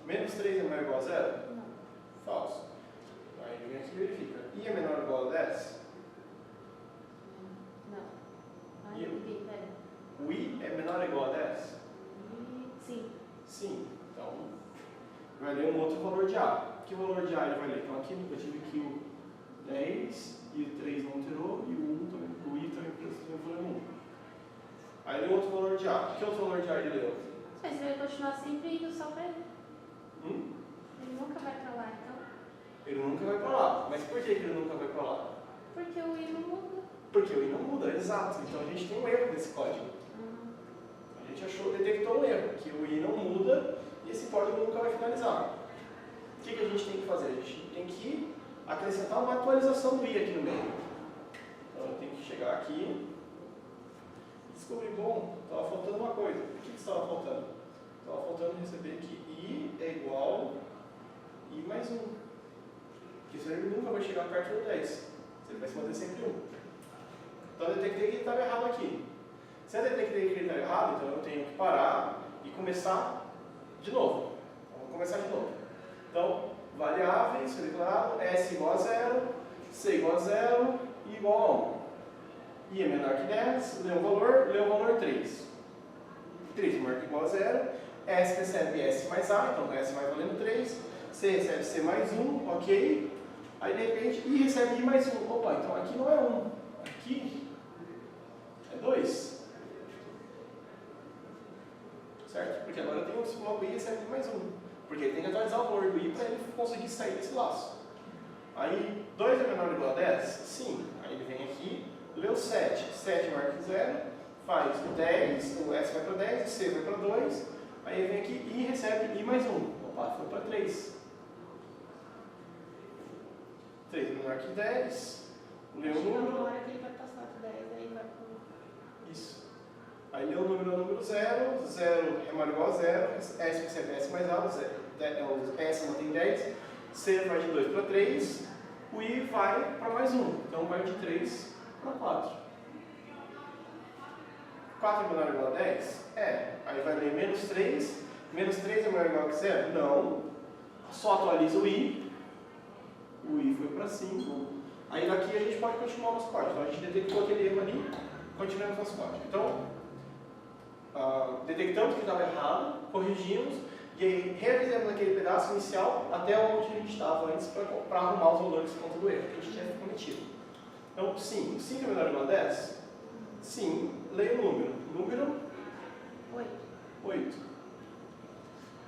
Menos 3 é maior ou igual a 0? Não. Falso. Aí vem aqui e verifica. I é menor ou igual a 10? Não. Ai, E- ninguém, pera. O I é menor ou igual a 10? Sim. Sim. Então, vai ler um outro valor de A. Que valor de A ele vai ler? Então, aqui eu tive aqui o 10 e o 3 não alterou e o 1 também, o I também precisa de 1. Aí leu outro valor de A. Que outro valor de A ele leu? Mas ele vai continuar sempre indo só pra ele. Hum? Ele nunca vai pra lá, então. Ele nunca vai para lá. Mas por que ele nunca vai para lá? Porque o I não muda. Porque o I não muda, exato. Então a gente tem um erro nesse código. A gente detectou um erro, que o I não muda e esse código nunca vai finalizar. O que a gente tem que fazer? A gente tem que acrescentar uma atualização do I aqui no meio. Então eu tenho que chegar aqui e descobrir, bom, estava faltando uma coisa. O que estava faltando? Estava faltando receber que I é igual a I mais 1. Porque senão ele nunca vai chegar perto do 10. Ele vai se manter sempre 1. Então eu detectei que ele estava errado aqui. Se eu detectei que ele estava errado, então eu tenho que parar e começar de novo. Vamos começar de novo. Então, variáveis, foi declarado, S igual a 0, C igual a 0 e igual a 1. I é menor que 10, lê o valor 3. 3 é maior que igual a 0, S recebe S mais A, então S vai valendo 3, C recebe C mais 1, ok. Aí de repente I recebe I mais 1. Opa, então aqui não é 1, aqui é 2. Certo? Porque agora eu tenho esse bloco I recebe I mais 1. Porque ele tem que atualizar o valor do I para ele conseguir sair desse laço. Aí 2 é menor ou igual a 10? Sim. Aí ele vem aqui, lê o 7. 7 é maior que 0, faz o 10, o S vai para 10, o C vai para 2. Aí ele vem aqui e recebe I mais 1. Opa, foi para 3. 3 é menor que 10. Lê o número. Na hora que ele vai passar do 10, aí vai pro... Isso. Aí lê o número 0. 0 é maior ou igual a 0. S recebe S mais A. O S não tem 10. C vai de 2 para 3. O I vai para mais 1. Então vai de 3 para 4. 4 é menor ou igual a 10? É. Aí vai ler menos 3. Menos 3 é maior ou igual a 0? Não. Só atualiza o I. O I foi para 5. Aí daqui a gente pode continuar o nosso código. Então a gente detectou aquele erro ali, continuamos o nosso código. Então, detectamos que estava errado, corrigimos, e aí revisamos aquele pedaço inicial até onde a gente estava antes para arrumar os valores de conta do erro que a gente tinha cometido. Então, sim, 5 é menor ou igual a 10? Sim, leia o número. Número 8. 8.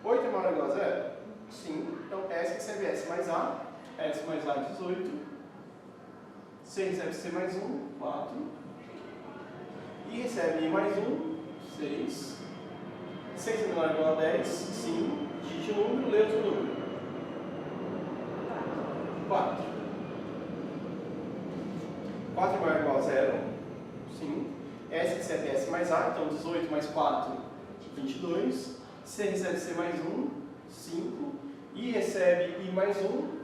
8 é maior ou igual a 0? Sim, então S recebe S mais A. S mais A é 18. C recebe C mais 1, 4. I recebe I mais 1, 6. 6 é menor ou igual a 10? Sim. Digite o número, lê o número. 4. 4 é maior ou igual a 0? Sim. S recebe S mais A, então 18 mais 4, 22. C recebe C mais 1, 5. I recebe I mais 1,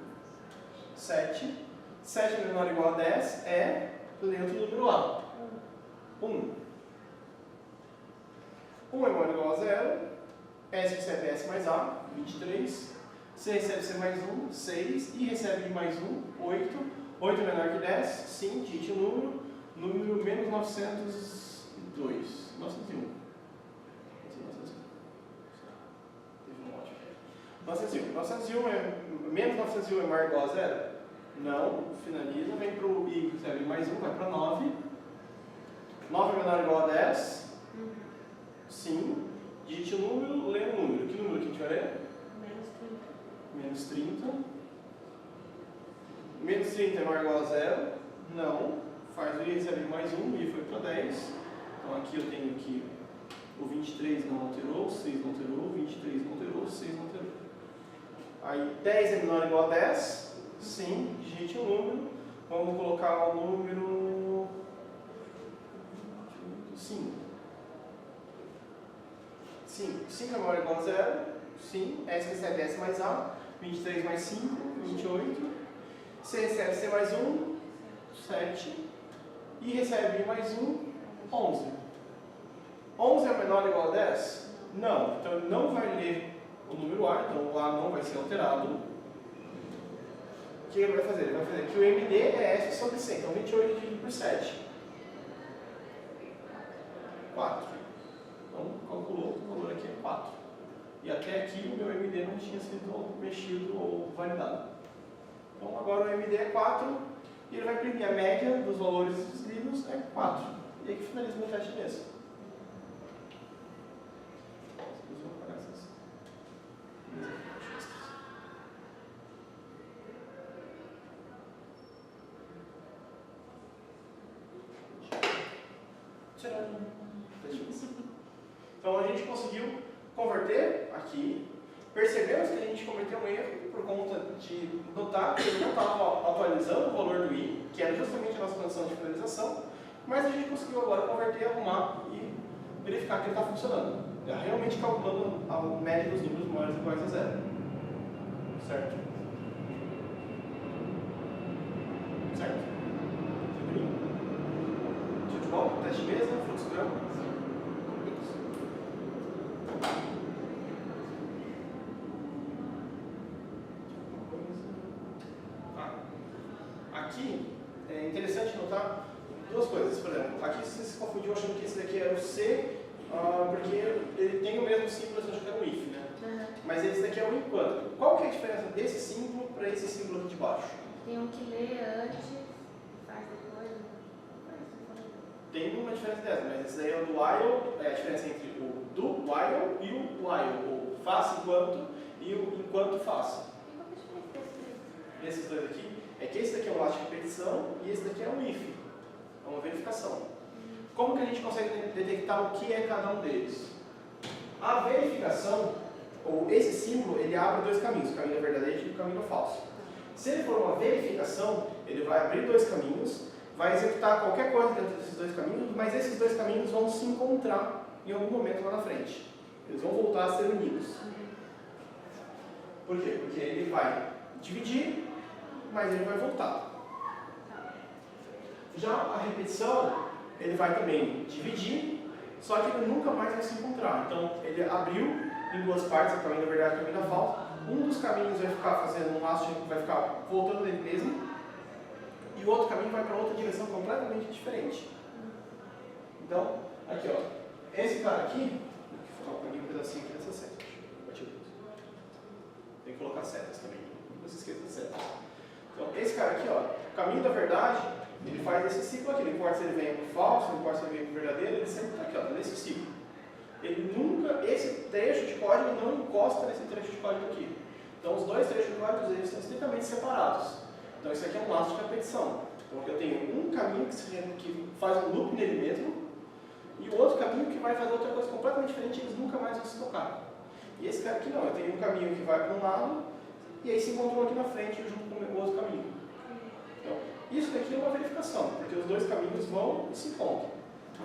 7. 7 é menor ou igual a 10 é, lê outro número lá. 1. 1 é maior ou igual a 0. S recebe S mais A, 23. C recebe C mais 1, 6. I recebe I mais 1, 8. 8 é menor que 10. Sim, digite o número. Número menos 902. 901. 901. 901 é menos 901 é maior ou igual a 0? Não. Finaliza, vem para o I, recebe mais 1, vai para 9. 9 é menor ou igual a 10? Sim. Digite o número, lê o número. Que número que a gente vai ler? Menos 30. Menos 30. Menos 30 é maior ou igual a 0? Não. Faz o I recebe mais 1, o I foi para 10. Então aqui eu tenho que o 23 não alterou, o 6 não alterou, o 23 não alterou, o 6 não alterou. Aí 10 é menor ou igual a 10? Sim. Digite o número. Vamos colocar o número 5. 5 é maior ou igual a 0? Sim. S recebe S mais A. 23 mais 5, 28. C recebe C mais 1, 7. I recebe I mais 1, 11. 11 é menor ou igual a 10? Não. Então ele não vai ler o número A, então o A não vai ser alterado. O que ele vai fazer? Ele vai fazer que o MD é F sobre C, então 28 dividido por 7. 4. Então, calculou, o valor aqui é 4. E até aqui o meu MD não tinha sido mexido ou validado. Então agora o MD é 4 e ele vai imprimir a média dos valores lidos é 4. E aí que finaliza o meu teste mesmo. Então a gente conseguiu converter aqui, percebemos que a gente cometeu um erro por conta de notar que ele não estava atualizando o valor do I, que era justamente a nossa condição de finalização, mas a gente conseguiu agora converter, arrumar e verificar que ele está funcionando. Está realmente calculando a média dos números maiores ou iguais a zero. Certo? Certo? Show de bola? Teste mesa, fluxograma. Aqui é interessante notar duas coisas. Por exemplo, aqui você se confundiu achando que esse daqui era o C, porque ele tem o mesmo símbolo, você achou que era o if, né? Uhum. Mas esse daqui é o enquanto. Qual que é a diferença desse símbolo para esse símbolo aqui de baixo? Tem um que lê antes, faz depois. Tem uma diferença dessa, mas esse daí é o do while, é a diferença entre o do while e o while, o faça enquanto e o enquanto faça. E qual que é a diferença desse? Esses dois aqui, é que esse daqui é um last repetição e esse daqui é um if, é uma verificação. Como que a gente consegue detectar o que é cada um deles? A verificação, ou esse símbolo, ele abre dois caminhos, o caminho verdadeiro e o caminho falso. Se ele for uma verificação, ele vai abrir dois caminhos, vai executar qualquer coisa dentro desses dois caminhos, mas esses dois caminhos vão se encontrar em algum momento lá na frente. Eles vão voltar a ser unidos. Por quê? Porque ele vai dividir, mas ele vai voltar. Já a repetição, ele vai também dividir, só que ele nunca mais vai se encontrar. Então, ele abriu em duas partes, o caminho da verdade e o caminho da falsa. Um dos caminhos vai ficar fazendo um laço, vai ficar voltando nele mesmo, e o outro caminho vai para outra direção completamente diferente. Então, aqui ó, esse cara aqui, vou colocar um pedacinho aqui dessa seta. Tem que colocar setas também, não se esqueça das setas. Então, esse cara aqui, ó, o caminho da verdade, ele faz esse ciclo aqui, não importa se ele vem para o falso, não importa se ele vem para o verdadeiro, ele sempre está aqui, ó, nesse ciclo. Ele nunca, esse trecho de código não encosta nesse trecho de código aqui. Então, os dois trechos de código, eles estão estritamente separados. Então, isso aqui é um laço de repetição. Então, eu tenho um caminho que faz um loop nele mesmo, e o outro caminho que vai fazer outra coisa completamente diferente, e eles nunca mais vão se tocar. E esse cara aqui não, eu tenho um caminho que vai para um lado, e aí se encontrou aqui na frente junto com o outro caminho. Então, isso daqui é uma verificação, porque os dois caminhos vão e se encontram.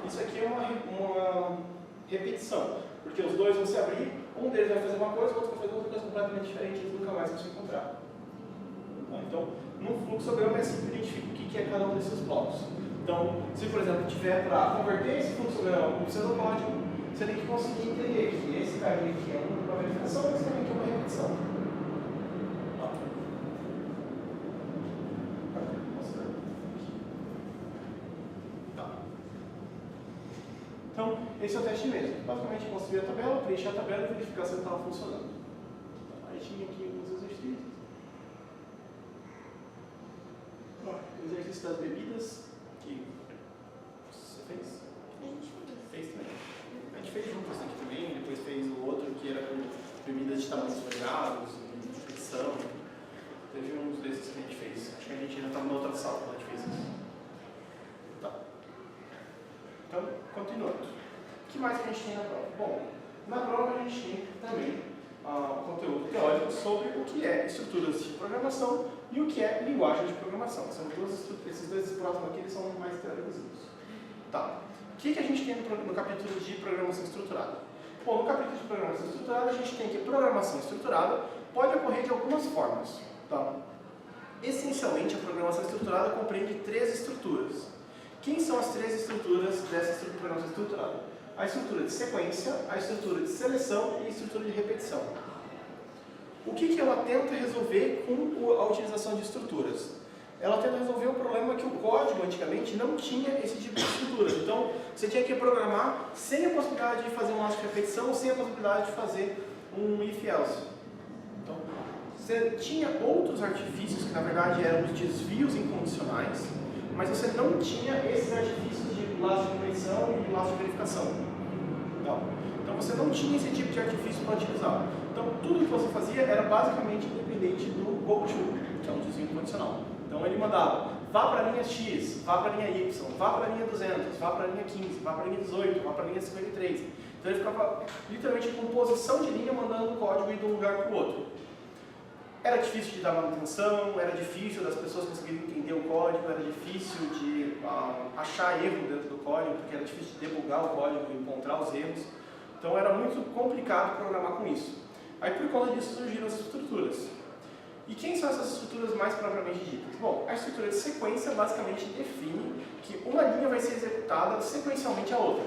Isso aqui é uma repetição, porque os dois vão se abrir, um deles vai fazer uma coisa, o outro vai fazer outra coisa completamente diferente, eles nunca mais vão se encontrar. Então, no fluxograma é assim que identifica o que é cada um desses blocos. Então, se por exemplo tiver para converter esse fluxograma para o pseudocódigo, você tem que conseguir entender que esse caminho aqui é uma verificação e esse caminho aqui é uma repetição. Então, esse é o teste mesmo. Basicamente, construir a tabela, preencher a tabela e verificar se ela estava funcionando. Aí tinha aqui alguns exercícios. O exercício das bebidas, que você fez? A gente Fez também. A gente fez juntos aqui também, depois fez o outro que era com bebidas de tamanhos variados, nutrição. Teve uns desses que a gente fez. Acho que a gente ainda estava na outra sala quando a gente fez isso. Tá. Então, continuando. O que mais que a gente tem na prova? Bom, na prova a gente tem também conteúdo teórico sobre o que é estruturas de programação e o que é linguagem de programação. Esses dois próximos aqui eles são mais teóricos. Tá. O que a gente tem no capítulo de programação estruturada? Bom, no capítulo de programação estruturada a gente tem que a programação estruturada pode ocorrer de algumas formas. Tá? Essencialmente, a programação estruturada compreende três estruturas. Quem são as três estruturas dessa programação estruturada? A estrutura de sequência, a estrutura de seleção e a estrutura de repetição. O que ela tenta resolver com a utilização de estruturas? Ela tenta resolver o problema que o código antigamente não tinha esse tipo de estruturas. Então, você tinha que programar sem a possibilidade de fazer um laço de repetição, sem a possibilidade de fazer um if-else. Então, você tinha outros artifícios que na verdade eram os desvios incondicionais, mas você não tinha esses artifícios de laço de repetição e de laço de verificação. Então você não tinha esse tipo de artifício para utilizar. Então tudo que você fazia era basicamente independente do goto, que é um desvio incondicional. Então ele mandava, vá para a linha X, vá para a linha Y, vá para a linha 200, vá para a linha 15, vá para a linha 18, vá para a linha 53. Então ele ficava literalmente com posição de linha mandando o código ir de um lugar para o outro. Era difícil de dar manutenção, era difícil das pessoas conseguirem entender o código, era difícil de achar erro dentro do código, porque era difícil de debugar o código e encontrar os erros. Então era muito complicado programar com isso. Aí por conta disso surgiram as estruturas. E quem são essas estruturas mais propriamente ditas? Bom, a estrutura de sequência basicamente define que uma linha vai ser executada sequencialmente à outra.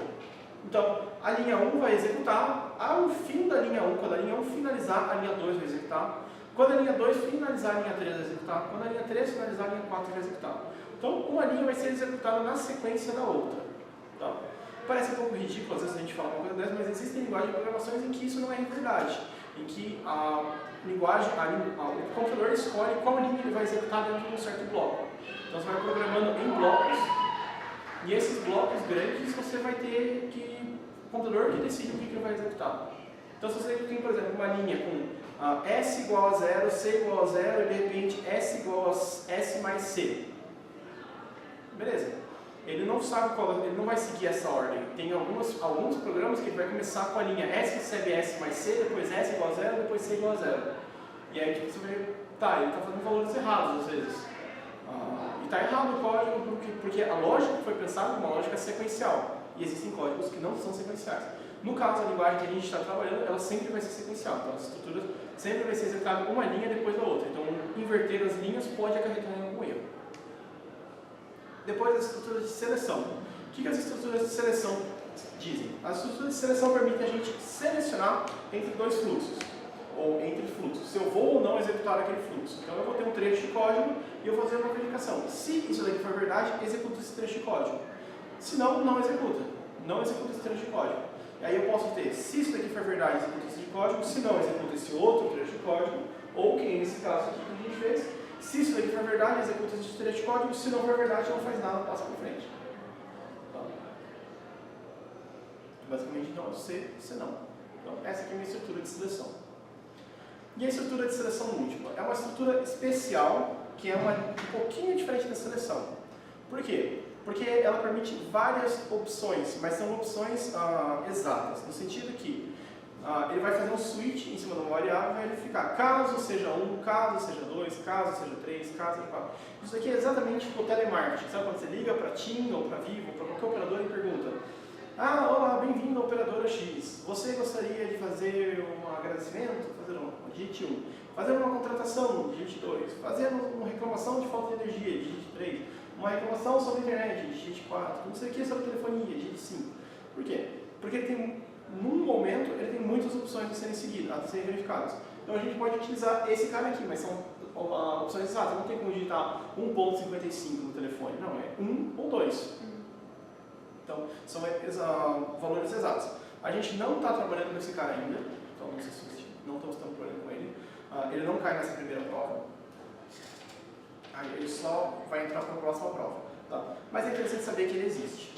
Então, a linha 1 vai executar, ao fim da linha 1, quando a linha 1 finalizar, a linha 2 vai executar. Quando a linha 2 finalizar, a linha 3 vai executar. Quando a linha 3 finalizar, a linha 4 vai executar. Então, uma linha vai ser executada na sequência da outra. Tá? Parece um pouco ridículo, às vezes a gente fala uma coisa dessa, mas existem linguagens de programações em que isso não é realidade. Em que a linguagem, o computador escolhe qual linha ele vai executar dentro de um certo bloco. Então, você vai programando em blocos, e esses blocos grandes você vai ter que o computador que decide o que ele vai executar. Então, se você tem, por exemplo, uma linha com S igual a 0, C igual a 0 e de repente S igual a S mais C. Beleza. Ele não sabe ele não vai seguir essa ordem. Tem alguns programas que ele vai começar com a linha S recebe S mais C, depois S igual a 0, depois C igual a 0. E aí tipo, você vai, ele está fazendo valores errados às vezes. E está errado o código porque a lógica foi pensada como uma lógica sequencial. E existem códigos que não são sequenciais. No caso, a linguagem que a gente está trabalhando, ela sempre vai ser sequencial. Então, as estruturas sempre vai ser executada uma linha depois da outra. Então, inverter as linhas pode acarretar em algum erro. Depois, as estruturas de seleção. O que as estruturas de seleção dizem? As estruturas de seleção permitem a gente selecionar entre dois fluxos, ou entre fluxos, se eu vou ou não executar aquele fluxo. Então, eu vou ter um trecho de código e eu vou fazer uma verificação. Se isso daqui for verdade, executa esse trecho de código. Se não, não executa. Não executa esse trecho de código. E aí eu posso ter, se isso daqui for verdade, executa esse de código, se não, executa esse outro trecho de código, ou que nesse caso aqui que a gente fez, se isso daqui for verdade, executa esse trecho de código, se não for verdade, não faz nada, passa para frente. Então, basicamente, então, se não. Então, essa aqui é a minha estrutura de seleção. E a estrutura de seleção múltipla? É uma estrutura especial, que é um pouquinho diferente da seleção. Por quê? Porque ela permite várias opções, mas são opções exatas, no sentido que ele vai fazer um switch em cima de uma variável e vai verificar caso seja 1, caso seja 2, caso seja 3, caso seja 4. Isso aqui é exatamente o telemarketing. Sabe quando você liga para a TIM ou para a Vivo, para qualquer operador e pergunta: olá, bem-vindo à operadora X. Você gostaria de fazer um agradecimento? Fazer digite 1. Fazer uma contratação? Digite 2. Fazer uma reclamação de falta de energia? Digite 3. Uma reclamação sobre a internet, digite 4, não sei o que sobre telefonia, digite 5. Por quê? Porque ele tem, num momento, ele tem muitas opções a serem seguidas, a serem verificadas. Então a gente pode utilizar esse cara aqui, mas são opções exatas. Não tem como digitar 1.55 no telefone, não, é 1 ou 2. Então são valores exatos. A gente não está trabalhando com esse cara ainda, então não estamos trabalhando com ele. Ele não cai nessa primeira prova. Aí ele só vai entrar para a próxima prova. Tá? Mas é interessante saber que ele existe.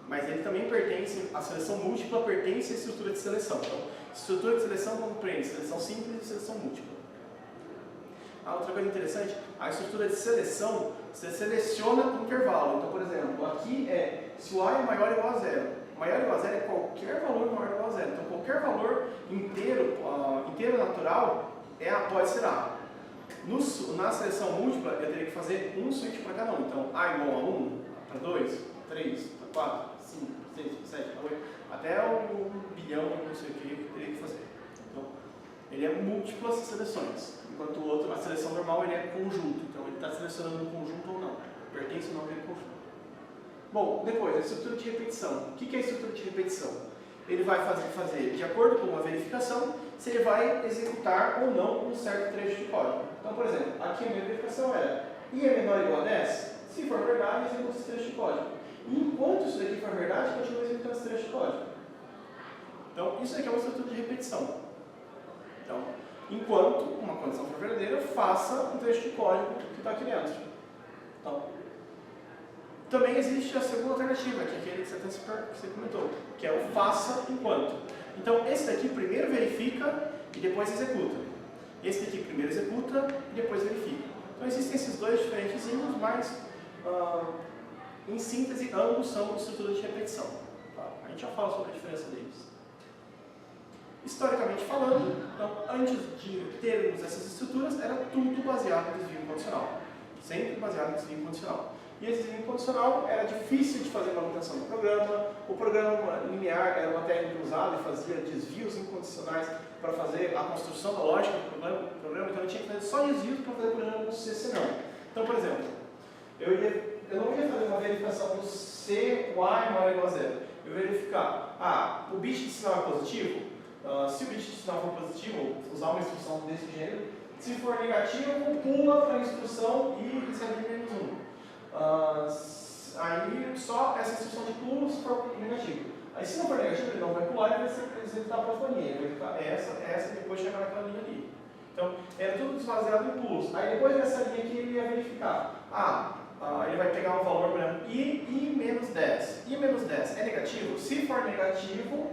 Mas ele também pertence, a seleção múltipla pertence à estrutura de seleção. Então, estrutura de seleção compreende seleção simples e seleção múltipla. Outra coisa interessante, a estrutura de seleção, você seleciona o intervalo. Então, por exemplo, aqui se o A é maior ou igual a 0. Maior ou igual a 0 é qualquer valor maior ou igual a 0. Então, qualquer valor inteiro natural pode ser A. Na seleção múltipla, eu teria que fazer um switch para cada um. Então, A igual a 1, para 2, 3, para 4, 5, 6, 7, 8, até 1 bilhão, não sei o que, eu teria que fazer. Então, ele é múltiplas seleções, enquanto o outro, a seleção normal, ele é conjunto. Então, ele está selecionando um conjunto ou não. Pertence ou não àquele conjunto. Bom, depois, a estrutura de repetição. O que é a estrutura de repetição? Ele vai fazer de acordo com uma verificação se ele vai executar ou não um certo trecho de código. Então, por exemplo, aqui a minha verificação era i é menor ou igual a 10? Se for verdade, executa esse trecho de código. E enquanto isso daqui for verdade, continua executando esse trecho de código. Então, isso aqui é uma estrutura de repetição. Então, enquanto uma condição for verdadeira, faça um trecho de código que está aqui dentro. Então, também existe a segunda alternativa, que é aquele que você comentou, que é o faça enquanto. Então, esse daqui primeiro verifica e depois executa. Esse daqui primeiro executa e depois verifica. Então, existem esses dois diferentezinhos, mas, em síntese, ambos são estruturas de repetição. Tá? A gente já fala sobre a diferença deles. Historicamente falando, então, antes de termos essas estruturas, era tudo baseado em desvio incondicional. Sempre baseado em desvio incondicional. E esse desvio incondicional era difícil de fazer manutenção do programa. O programa linear era uma técnica usada e fazia desvios incondicionais para fazer a construção da lógica do programa. Então, eu tinha que fazer só desvios para fazer o programa não ser senão. Então, por exemplo, eu não ia fazer uma verificação do C, Y maior ou igual a zero. Eu ia verificar, o bit de sinal é positivo? Se o bit de sinal for positivo, usar uma instrução desse gênero. Se for negativo, pula para a instrução e recebe menos 1. Aí só essa instrução de pulo se for negativo. Aí se não for negativo, ele não vai pular e vai executar a próxima linha. Ele vai executar essa e depois chegar naquela linha ali. Então, era tudo baseado em pulos. Aí depois dessa linha aqui ele ia verificar. Ele vai pegar um valor, por exemplo, i menos 10. I menos 10 é negativo? Se for negativo,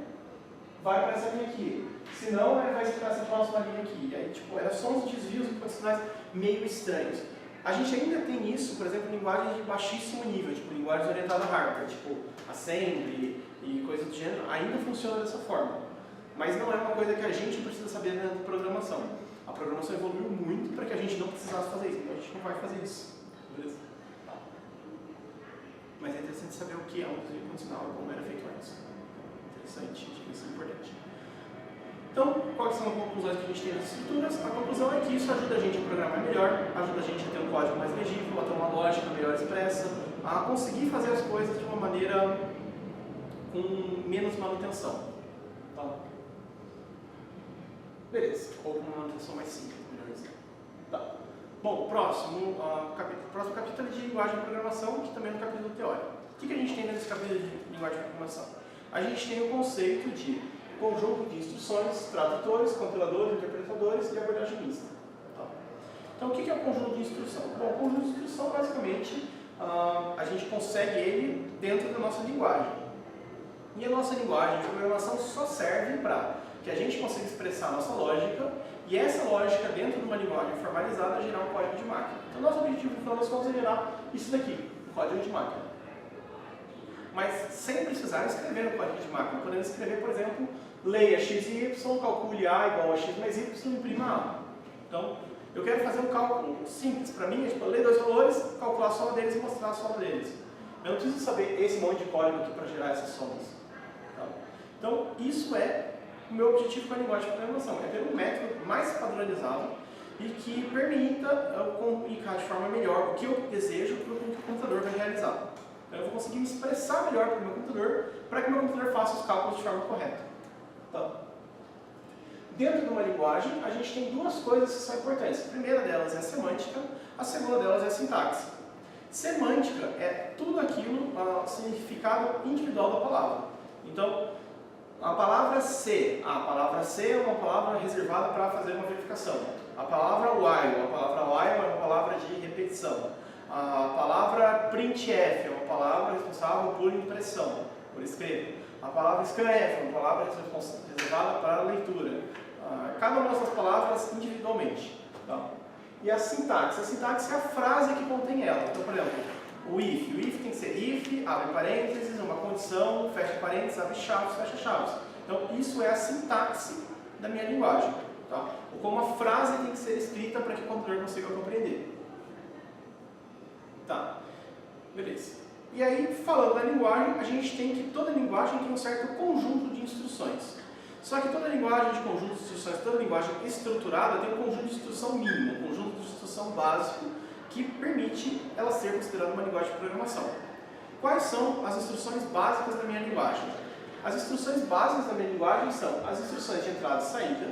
vai para essa linha aqui. Se não, ele vai executar essa próxima linha aqui. E aí, era só uns desvios incondicionais meio estranhos. A gente ainda tem isso, por exemplo, em linguagens de baixíssimo nível, tipo linguagens orientadas a hardware, tipo assembly e coisas do gênero, ainda funciona dessa forma. Mas não é uma coisa que a gente precisa saber dentro da programação. A programação evoluiu muito para que a gente não precisasse fazer isso, então a gente não vai fazer isso. Beleza? Tá. Mas é interessante saber o que é um desvio incondicional e como era feito antes. Interessante, isso é importante. Então, quais são as conclusões que a gente tem das estruturas? A conclusão é que isso ajuda a gente a programar melhor, ajuda a gente a ter um código mais legível, a ter uma lógica melhor expressa, a conseguir fazer as coisas de uma maneira com menos manutenção. Tá? Beleza, ou com uma manutenção mais simples, melhor dizendo. Tá. Bom, próximo capítulo de linguagem de programação, que também é um capítulo teórico. O que a gente tem nesse capítulo de linguagem de programação? A gente tem o conceito de conjunto de instruções, tradutores, compiladores, interpretadores e abordagem mista. Tá? Então, o que é o conjunto de instrução? Bom, o conjunto de instrução, basicamente, a gente consegue ele dentro da nossa linguagem. E a nossa linguagem de programação só serve para que a gente consiga expressar a nossa lógica e essa lógica, dentro de uma linguagem formalizada, gerar um código de máquina. Então, nosso objetivo, no final das contas, é gerar isso daqui, um código de máquina. Mas sem precisar escrever no código de máquina. Podemos escrever, por exemplo, leia x e y, calcule a igual a x mais y e imprima a. Então, eu quero fazer um cálculo simples. Para mim, é ler dois valores, calcular a soma deles e mostrar a soma deles. Eu não preciso saber esse monte de código aqui para gerar essas somas. Tá? Então, isso é o meu objetivo com a linguagem de programação. É ter um método mais padronizado e que permita eu comunicar de forma melhor o que eu desejo para o que o computador vai realizar. Então, eu vou conseguir me expressar melhor para o meu computador, para que o meu computador faça os cálculos de forma correta. Tá? Dentro de uma linguagem, a gente tem duas coisas que são importantes. A primeira delas é a semântica, a segunda delas é a sintaxe. Semântica é tudo aquilo, significado individual da palavra. Então, a palavra C é uma palavra reservada para fazer uma verificação. A palavra while é uma palavra de repetição. A palavra printf é uma palavra responsável por impressão, por escrever. A palavra scanf é uma palavra reservada para a leitura. Cada uma dessas palavras individualmente. Tá? E a sintaxe é a frase que contém ela. Então, por exemplo, o if tem que ser if, abre parênteses, uma condição, fecha parênteses, abre chaves, fecha chaves. Então, isso é a sintaxe da minha linguagem. Tá? Ou como a frase tem que ser escrita para que o computador consiga compreender. Tá, beleza. E aí, falando da linguagem, a gente tem que toda linguagem tem um certo conjunto de instruções. Só que toda linguagem de conjunto de instruções, toda linguagem estruturada tem um conjunto de instrução mínimo, um conjunto de instrução básico que permite ela ser considerada uma linguagem de programação. Quais são as instruções básicas da minha linguagem? As instruções básicas da minha linguagem são as instruções de entrada e saída,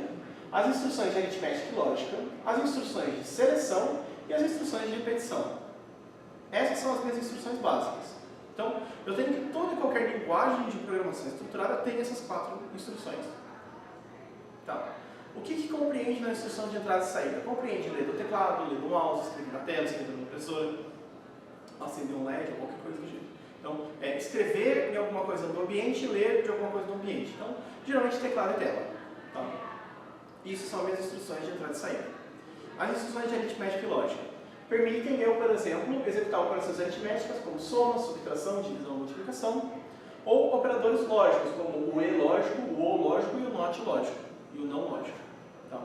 as instruções de aritmética e lógica, as instruções de seleção e as instruções de repetição. Essas são as minhas instruções básicas. Então, eu tenho que toda e qualquer linguagem de programação estruturada tem essas 4 instruções. Tá. O que compreende na instrução de entrada e saída? Compreende ler do teclado, ler do mouse, escrever na tela, escrever na impressora, acender um LED ou qualquer coisa do jeito. Então, escrever em alguma coisa do ambiente e ler de alguma coisa do ambiente. Então, geralmente teclado e tela. Tá? Isso são as minhas instruções de entrada e saída. As instruções de aritmética e lógica permitem eu, por exemplo, executar operações aritméticas como soma, subtração, divisão, multiplicação, ou operadores lógicos como o e lógico, o ou lógico e o not lógico, e o não lógico. Tá?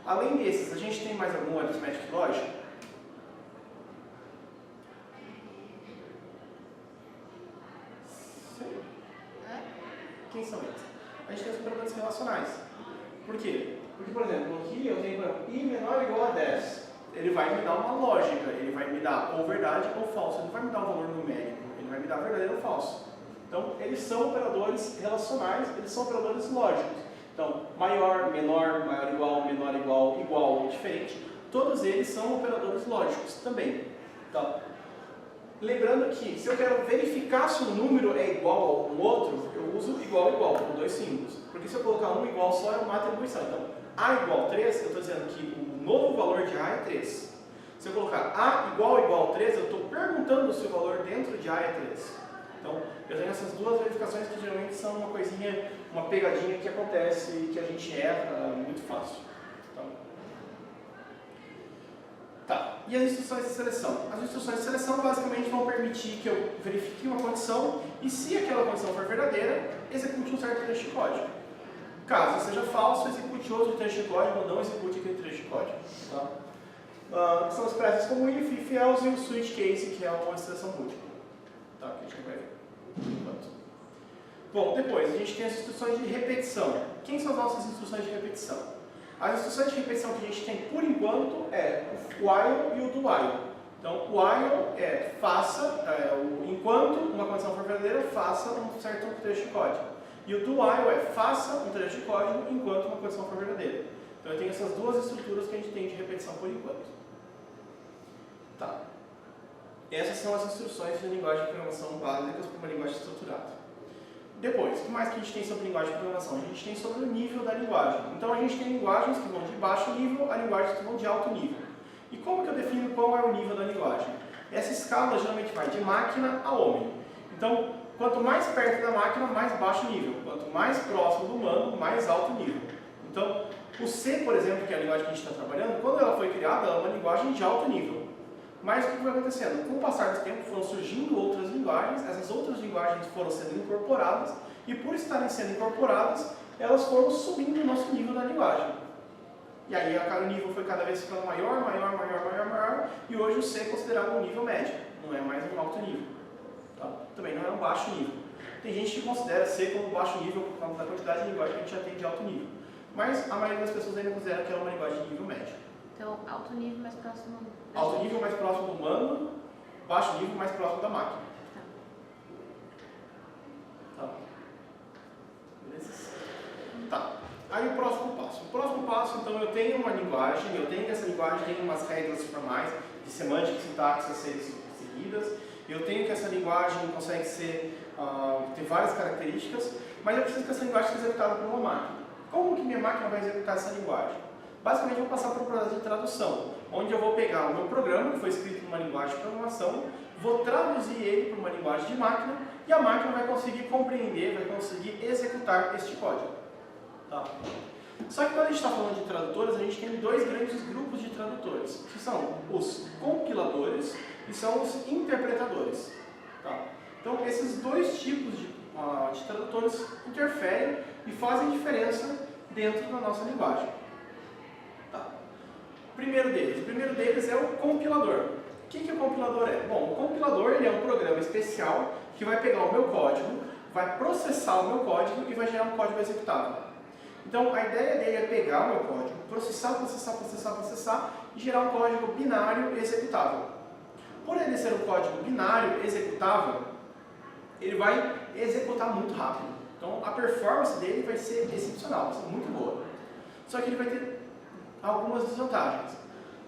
Além desses, a gente tem mais algum aritmética e lógica? Sim. Quem são eles? A gente tem os operadores relacionais. Por quê? Porque, por exemplo, aqui eu tenho i menor ou igual a 10. Ele vai me dar uma lógica, ele vai me dar ou verdade ou falso. Ele não vai me dar um valor numérico, ele vai me dar verdadeiro ou falso. Então, eles são operadores relacionais, eles são operadores lógicos. Então, maior, menor, maior igual, menor igual, igual ou diferente, todos eles são operadores lógicos também. Tá? Lembrando que, se eu quero verificar se o número é igual a algum outro, eu uso igual, igual, com 2 símbolos. Porque se eu colocar um igual só, é uma atribuição. Então, a igual 3, eu estou dizendo que o novo valor de a é 3. Se eu colocar a igual a 3, eu estou perguntando se o valor dentro de a é 3. Então, eu tenho essas duas verificações que geralmente são uma coisinha, uma pegadinha que acontece e que a gente erra muito fácil. Tá. E as instruções de seleção? As instruções de seleção basicamente vão permitir que eu verifique uma condição e, se aquela condição for verdadeira, execute um certo trecho de código. Caso seja falso, execute outro trecho de código ou não execute aquele trecho de código. Tá? São expressões como if, if, else e o switch case, que é uma seleção múltipla. Tá, que a gente vai ver. Bom, depois a gente tem as instruções de repetição. Quem são as nossas instruções de repetição? As instruções de repetição que a gente tem por enquanto é o while e o do while. Então, o while é faça, enquanto uma condição for verdadeira, faça um certo trecho de código. E o do while é faça um trecho de código enquanto uma condição for verdadeira. Então, eu tenho essas duas estruturas que a gente tem de repetição por enquanto. Tá. Essas são as instruções de linguagem de programação básicas para uma linguagem estruturada. Depois, o que mais que a gente tem sobre linguagem de programação? A gente tem sobre o nível da linguagem. Então, a gente tem linguagens que vão de baixo nível a linguagens que vão de alto nível. E como que eu defino qual é o nível da linguagem? Essa escala geralmente vai de máquina a homem. Então, quanto mais perto da máquina, mais baixo nível. Quanto mais próximo do humano, mais alto nível. Então, o C, por exemplo, que é a linguagem que a gente está trabalhando, quando ela foi criada, ela é uma linguagem de alto nível. Mas o que foi acontecendo? Com o passar do tempo foram surgindo outras linguagens, essas outras linguagens foram sendo incorporadas, e por estarem sendo incorporadas, elas foram subindo o nosso nível da linguagem. E aí o nível foi cada vez ficando maior, maior, maior, maior, maior, e hoje o C é considerado um nível médio, não é mais um alto nível. Tá? Também não é um baixo nível. Tem gente que considera C como baixo nível por causa da quantidade de linguagem que a gente já tem de alto nível. Mas a maioria das pessoas ainda considera que ela é uma linguagem de nível médio. Então, alto nível mais próximo do alto nível mais próximo do humano, baixo nível mais próximo da máquina. Tá. Beleza? Tá. Aí o próximo passo. O próximo passo, então, eu tenho uma linguagem, essa linguagem tem umas regras formais de semântica e sintaxe a serem seguidas. Eu tenho que essa linguagem consegue ser, ter várias características, mas eu preciso que essa linguagem seja executada por uma máquina. Como que minha máquina vai executar essa linguagem? Basicamente, eu vou passar por um processo de tradução, onde eu vou pegar o meu programa, que foi escrito numa linguagem de programação, vou traduzir ele para uma linguagem de máquina, e a máquina vai conseguir compreender, vai conseguir executar este código. Tá? Só que quando a gente está falando de tradutores, a gente tem dois grandes grupos de tradutores, que são os compiladores e são os interpretadores. Tá? Então, esses dois tipos de tradutores interferem e fazem diferença dentro da nossa linguagem. Tá. O primeiro deles é o compilador. O que o compilador é? Bom, o compilador ele é um programa especial que vai pegar o meu código, vai processar o meu código e vai gerar um código executável. Então, a ideia dele é pegar o meu código, processar e gerar um código binário executável. Por ele ser um código binário executável, ele vai executar muito rápido. Então, a performance dele vai ser excepcional, vai ser muito boa. Só que ele vai ter algumas desvantagens.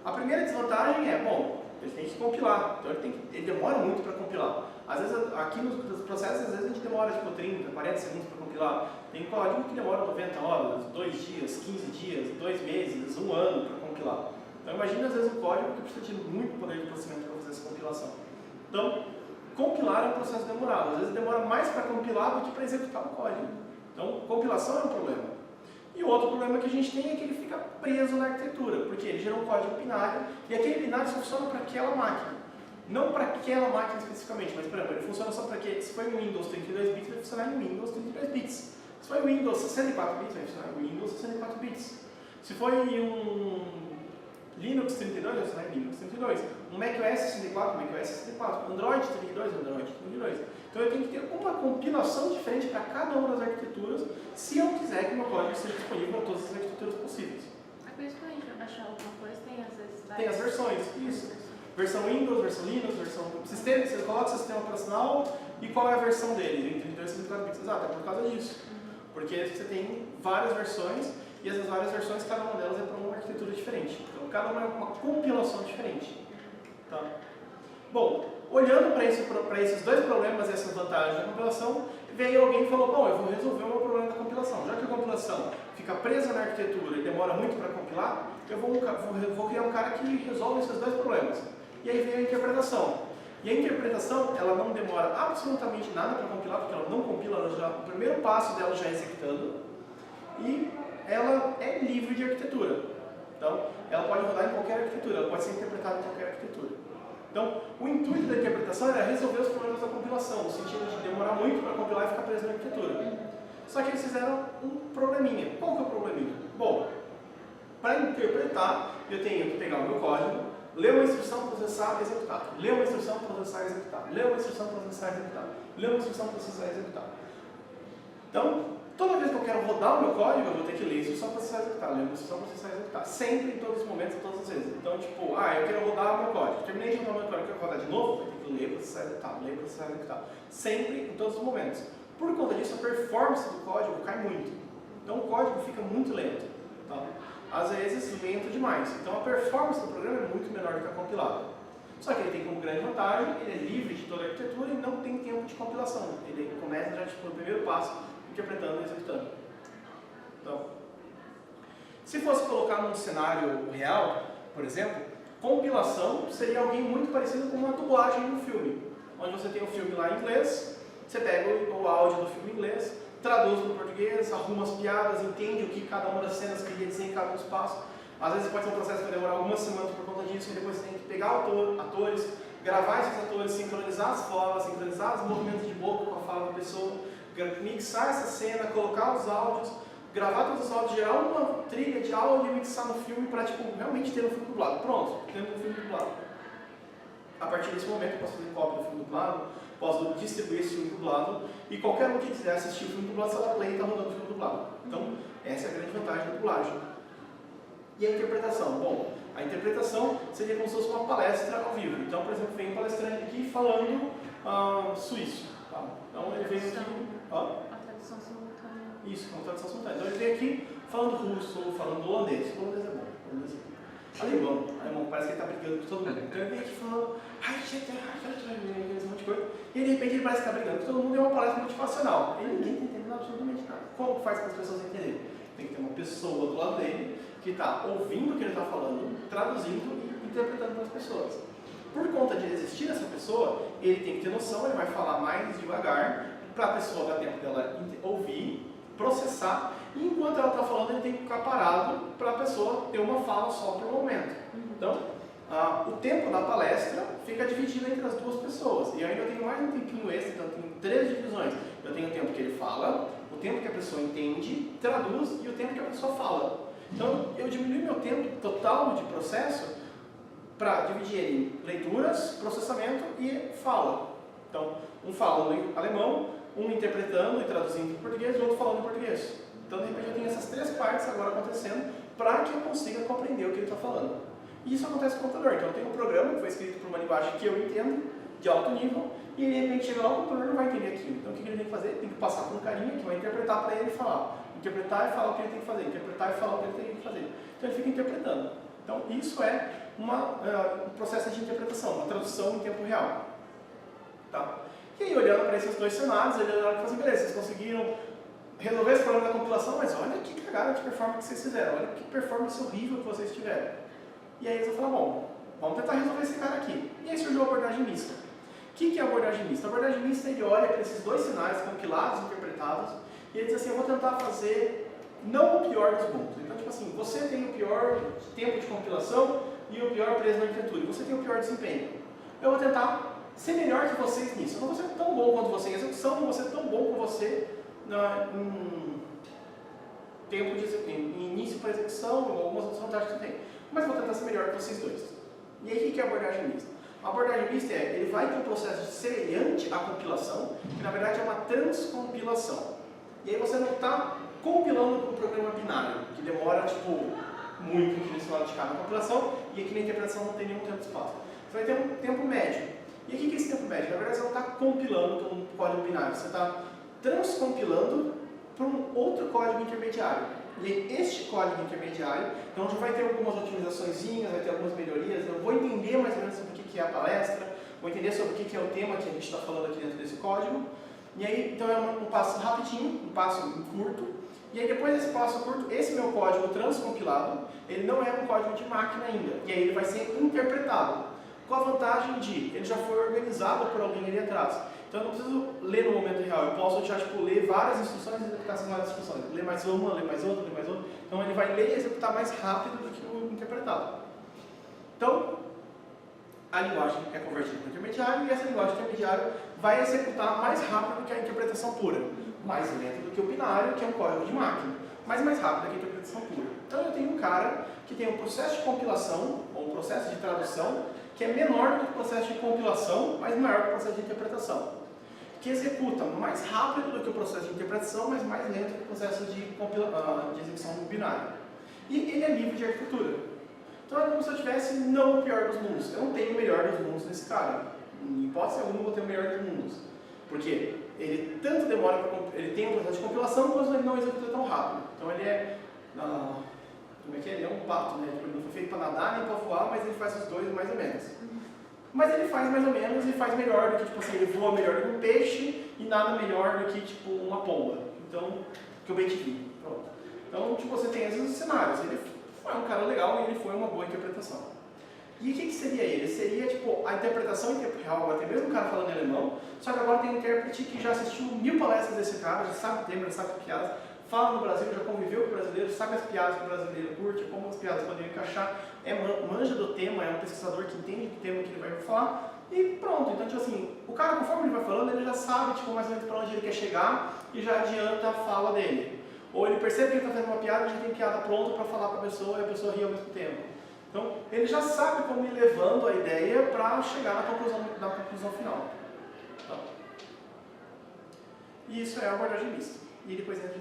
A primeira desvantagem é, bom, ele tem que compilar, então ele demora muito para compilar. Às vezes, aqui nos processos, às vezes a gente demora tipo 30, 40 segundos para compilar. Tem código que demora 90 horas, 2 dias, 15 dias, 2 meses, 1 ano para compilar. Então imagina às vezes um código que precisa de muito poder de processamento para fazer essa compilação. Então, compilar é um processo demorado. Às vezes demora mais para compilar do que para executar o código. Então, compilação é um problema. E o outro problema que a gente tem é que ele fica preso na arquitetura, porque ele gera um código binário e aquele binário só funciona para aquela máquina. Não para aquela máquina especificamente, mas, por exemplo, ele funciona só para que, se for em Windows 32 bits, vai funcionar em Windows 32 bits. Se for em Windows 64 bits, vai funcionar em Windows 64 bits. Se for em um Linux 32, vai funcionar em Linux 32. Um macOS 64, macOS 64. Android 32, Android 32. Então eu tenho que ter uma compilação diferente para cada uma das arquiteturas, se eu quiser que o meu código seja disponível para todas as arquiteturas possíveis. É por isso que a gente vai baixar alguma coisa, tem às vezes Tem as versões, isso. Versão Windows, versão Linux, versão sistema, você coloca o sistema operacional e qual é a versão dele, em 32 e 64 bits. Exato, é por causa disso. Porque você tem várias versões e essas várias versões, cada uma delas é para uma arquitetura diferente. Então, cada uma é uma compilação diferente. Tá? Bom, olhando para esses dois problemas e essas vantagens da compilação, veio alguém e falou, bom, eu vou resolver o meu problema da compilação. Já que a compilação fica presa na arquitetura e demora muito para compilar, eu vou criar um cara que resolve esses dois problemas. E aí vem a interpretação. E a interpretação, ela não demora absolutamente nada para compilar, porque ela não compila, o primeiro passo dela já é executando, e ela é livre de arquitetura. Então, ela pode rodar em qualquer arquitetura, ela pode ser interpretada em qualquer arquitetura. Então, o intuito da interpretação era resolver os problemas da compilação, no sentido de demorar muito para compilar e ficar preso na arquitetura. Só que eles fizeram um probleminha. Qual que é o probleminha? Bom, para interpretar, eu tenho que pegar o meu código, ler uma instrução, processar, executar. Ler uma instrução, processar, executar. Ler uma instrução, processar, executar. Ler uma instrução, processar, executar. Então, toda vez que eu quero rodar o meu código, eu vou ter que ler a instrução, processar, executar. Ler uma instrução, processar, executar. Sempre, em todos os momentos, todas as vezes. Então, tipo, eu quero rodar o meu código. Terminei de rodar o meu código, quero rodar de novo, vou ter que ler, processar, executar. Ler, processar, executar. Sempre, em todos os momentos. Por conta disso, a performance do código cai muito. Então, o código fica muito lento. Tá? Às vezes lento demais. Então a performance do programa é muito menor do que a compilada. Só que ele tem como grande vantagem, ele é livre de toda a arquitetura e não tem tempo de compilação. Ele começa já no primeiro passo, interpretando e executando. Então, se fosse colocar num cenário real, por exemplo, compilação seria alguém muito parecido com uma dublagem de um filme. Onde você tem o filme lá em inglês, você pega o áudio do filme em inglês, traduz para o português, arruma as piadas, entende o que cada uma das cenas queria dizer em cada um dos passos. Às vezes pode ser um processo que vai demorar algumas semanas por conta disso, e depois você tem que pegar atores, gravar esses atores, sincronizar as falas, sincronizar os movimentos de boca com a fala da pessoa, mixar essa cena, colocar os áudios, gravar todos os áudios, gerar uma trilha de áudio e mixar no filme para realmente ter um filme dublado. Pronto, temos um filme dublado. A partir desse momento eu posso fazer cópia do filme dublado, posso distribuir esse filme dublado e qualquer um que quiser assistir o filme dublado, se ela play, está rodando o filme dublado. Então, essa é a grande vantagem da dublagem. E a interpretação? Bom, a interpretação seria como se fosse uma palestra ao vivo. Então, por exemplo, vem um palestrante aqui falando suíço. Tá? Então, ele vem aqui... A tradução simultânea. Isso, uma tradução simultânea. Então, ele vem aqui falando russo, falando holandês. O holandês é bom. Alemão, parece que ele está brigando com todo mundo. Então ele vem aqui falando, um monte de coisa, e de repente ele parece que está brigando com todo mundo e é uma palestra motivacional. E ninguém está entendendo absolutamente nada. Como faz para as pessoas entenderem? Tem que ter uma pessoa do lado dele que está ouvindo o que ele está falando, traduzindo e interpretando para as pessoas. Por conta de existir essa pessoa, ele tem que ter noção, ele vai falar mais devagar, para a pessoa dar tempo dela ouvir, processar, e enquanto ela está falando, ele tem que ficar parado para a pessoa ter uma fala só por momento. Então, o tempo da palestra fica dividido entre as duas pessoas. E eu ainda tenho mais um tempinho extra, então eu tenho 3 divisões. Eu tenho o tempo que ele fala, o tempo que a pessoa entende, traduz e o tempo que a pessoa fala. Então, eu diminui meu tempo total de processo para dividir ele em leituras, processamento e fala. Então, um fala em alemão, um interpretando e traduzindo em português e o outro falando em português. Então, de repente, eu tenho essas 3 partes agora acontecendo para que eu consiga compreender o que ele está falando. E isso acontece com o computador. Então, eu tenho um programa que foi escrito por uma linguagem que eu entendo, de alto nível, e de repente chega lá, o computador não vai entender aquilo. Então, o que ele tem que fazer? Tem que passar por um carinha que vai interpretar para ele e falar. Interpretar e falar o que ele tem que fazer, interpretar e falar o que ele tem que fazer. Então ele fica interpretando. Então isso é um processo de interpretação, uma tradução em tempo real. Tá? E aí, olhando para esses dois cenários, ele olhou e falou assim, beleza, vocês conseguiram resolver esse problema da compilação, mas olha que cagada de performance que vocês fizeram, olha que performance horrível que vocês tiveram. E aí eles vão falar, bom, vamos tentar resolver esse cara aqui. E aí surgiu a abordagem mista. O que é a abordagem mista? A abordagem mista, ele olha para esses dois cenários compilados e interpretados, e ele diz assim, eu vou tentar fazer não o pior dos mundos. Então, tipo assim, você tem o pior tempo de compilação e o pior preço na arquitetura, e você tem o pior desempenho. Eu vou tentar ser melhor que vocês nisso. Eu não vou ser tão bom quanto você em execução, não vou ser tão bom quanto você em tempo de início para execução, ou algumas outras vantagens que tem. Mas vou tentar ser melhor que vocês dois. E aí, o que é a abordagem mista? A abordagem mista ele vai ter um processo semelhante à compilação, que na verdade é uma transcompilação. E aí você não está compilando um programa binário, que demora muito aqui lado de cada compilação, e aqui na interpretação não tem nenhum tempo de espaço. Você vai ter um tempo médio. E o que é esse tempo médio? Na verdade você não está compilando um código binário, você está transcompilando para um outro código intermediário. E aí, este código intermediário, então já vai ter algumas otimizações, vai ter algumas melhorias, eu vou entender mais ou menos sobre o que é a palestra, vou entender sobre o que é o tema que a gente está falando aqui dentro desse código. E aí, então é um passo rapidinho, um passo curto. E aí depois desse passo curto, esse meu código transcompilado, ele não é um código de máquina ainda. E aí ele vai ser interpretado. Com a vantagem de, ele já foi organizado por alguém ali atrás. Então eu não preciso ler no momento real, eu posso já ler várias instruções e executar essas várias instruções. Ler mais uma, ler mais outra, ler mais outra. Então ele vai ler e executar mais rápido do que o interpretado. Então, a linguagem é convertida para o intermediário e essa linguagem intermediária vai executar mais rápido do que a interpretação pura. Mais lento do que o binário, que é um código de máquina, mas mais rápido do que a interpretação pura. Então eu tenho um cara que tem um processo de compilação, ou um processo de tradução, que é menor do que o processo de compilação, mas maior que o processo de interpretação. Que executa mais rápido do que o processo de interpretação, mas mais lento que o processo de execução binária. E ele é livre de arquitetura. Então é como se eu tivesse não o pior dos mundos. Eu não tenho o melhor dos mundos nesse cara. Em hipótese alguma eu vou ter o melhor dos mundos. Porque ele tanto demora, ele tem um processo de compilação, quanto ele não executa tão rápido. Então ele é, como é que é? Ele é um pato, né? Ele não foi feito para nadar nem para voar, mas ele faz os dois mais ou menos. Mas ele faz mais ou menos e faz melhor do que, ele voa melhor do que um peixe e nada melhor do que, uma pomba. Então, que o BTV. Pronto. Então, você tem esses cenários. Ele foi um cara legal e ele foi uma boa interpretação. E o que seria ele? Seria, a interpretação em tempo real. Agora tem mesmo um cara falando em alemão, só que agora tem um intérprete que já assistiu 1000 palestras desse cara, já sabe o tema, já sabe as piadas, fala no Brasil, já conviveu com o brasileiro, sabe as piadas que o brasileiro curte, como as piadas poderiam encaixar, manja do tema, é um pesquisador que entende o tema que ele vai falar, e pronto. Então, o cara, conforme ele vai falando, ele já sabe, mais ou menos para onde ele quer chegar e já adianta a fala dele. Ou ele percebe que ele está fazendo uma piada e já tem piada pronta para falar para a pessoa e a pessoa ri ao mesmo tempo. Então, ele já sabe como ir levando a ideia para chegar na conclusão final. Então, e isso é a abordagem mista. E depois entra o